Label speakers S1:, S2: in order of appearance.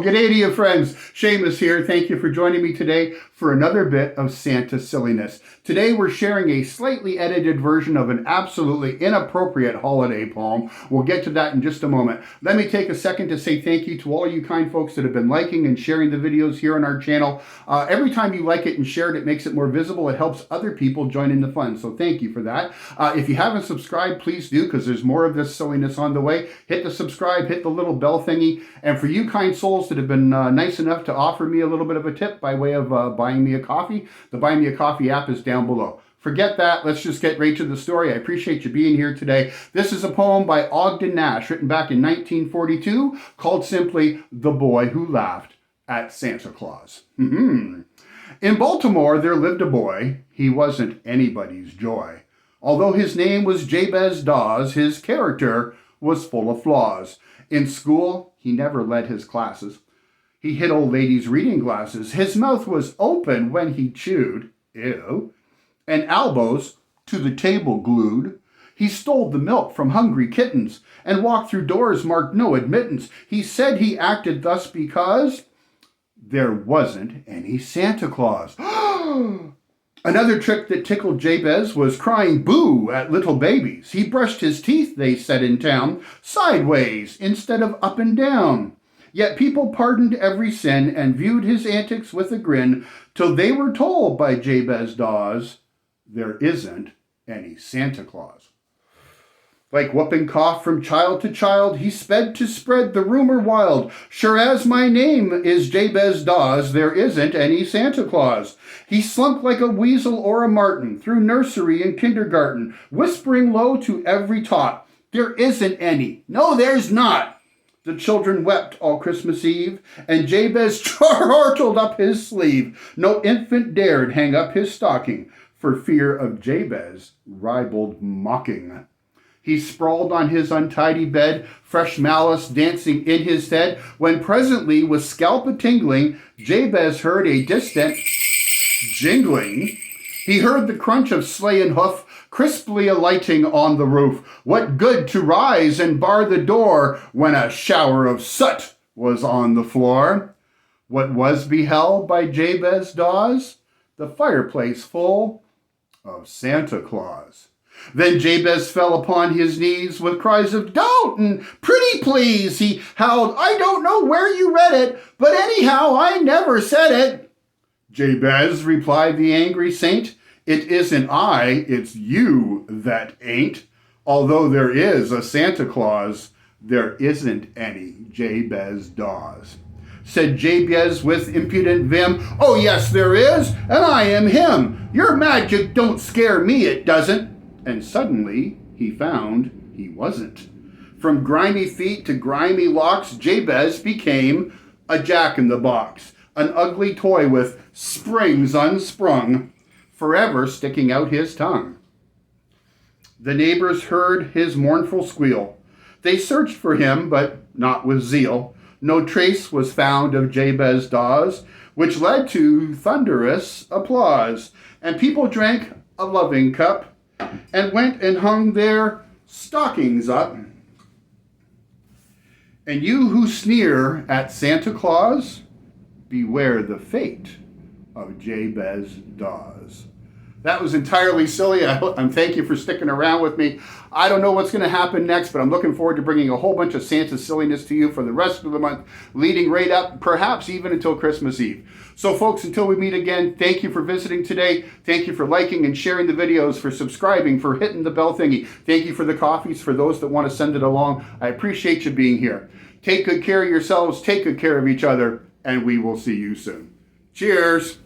S1: G'day to you friends. Seamus here. Thank you for joining me today for another bit of Santa silliness. Today we're sharing a slightly edited version of an absolutely inappropriate holiday poem. We'll get to that in just a moment. Let me take a second to say thank you to all you kind folks that have been liking and sharing the videos here on our channel. Every time you like it and share it, it makes it more visible. It helps other people join in the fun. So thank you for that. If you haven't subscribed, please do, because there's more of this silliness on the way. Hit the subscribe, hit the little bell thingy. And for you kind souls that have been nice enough to offer me a little bit of a tip by way of buying me a coffee, the Buy Me a Coffee app is down below. Forget that. Let's just get right to the story. I appreciate you being here today. This is a poem by Ogden Nash, written back in 1942, called simply The Boy Who Laughed at Santa Claus. In Baltimore, there lived a boy. He wasn't anybody's joy. Although his name was Jabez Dawes, his character was full of flaws. In school, he never led his classes. He hid old ladies' reading glasses. His mouth was open when he chewed. Ew. And elbows to the table glued. He stole the milk from hungry kittens and walked through doors marked no admittance. He said he acted thus because there wasn't any Santa Claus. Another trick that tickled Jabez was crying boo at little babies. He brushed his teeth, they said in town, sideways instead of up and down. Yet people pardoned every sin and viewed his antics with a grin till they were told by Jabez Dawes, there isn't any Santa Claus. Like whooping cough from child to child, he sped to spread the rumor wild. Sure as my name is Jabez Dawes, there isn't any Santa Claus. He slunk like a weasel or a martin through nursery and kindergarten, whispering low to every tot, there isn't any. No, there's not. The children wept all Christmas Eve, and Jabez chortled up his sleeve. No infant dared hang up his stocking for fear of Jabez ribald mocking. He sprawled on his untidy bed, fresh malice dancing in his head, when presently, with scalp a-tingling, Jabez heard a distant jingling. He heard the crunch of sleigh and hoof, crisply alighting on the roof. What good to rise and bar the door when a shower of soot was on the floor? What was beheld by Jabez Dawes? The fireplace full of Santa Claus. Then Jabez fell upon his knees with cries of don't and pretty please. He howled, I don't know where you read it, but anyhow I never said it. Jabez, replied the angry saint, it isn't I, it's you that ain't. Although there is a Santa Claus, there isn't any Jabez Dawes. Said Jabez with impudent vim, oh yes there is, and I am him. Your magic don't scare me, it doesn't. And suddenly he found he wasn't. From grimy feet to grimy locks, Jabez became a jack-in-the-box, an ugly toy with springs unsprung, forever sticking out his tongue. The neighbors heard his mournful squeal. They searched for him, but not with zeal. No trace was found of Jabez Dawes, which led to thunderous applause. And people drank a loving cup and went and hung their stockings up. And you who sneer at Santa Claus, beware the fate of Jabez Dawes. That was entirely silly. I'm thank you for sticking around with me. I don't know what's going to happen next, but I'm looking forward to bringing a whole bunch of Santa silliness to you for the rest of the month, leading right up, perhaps even until Christmas Eve. So folks, until we meet again, thank you for visiting today. Thank you for liking and sharing the videos, for subscribing, for hitting the bell thingy. Thank you for the coffees, for those that want to send it along. I appreciate you being here. Take good care of yourselves, take good care of each other, and we will see you soon. Cheers.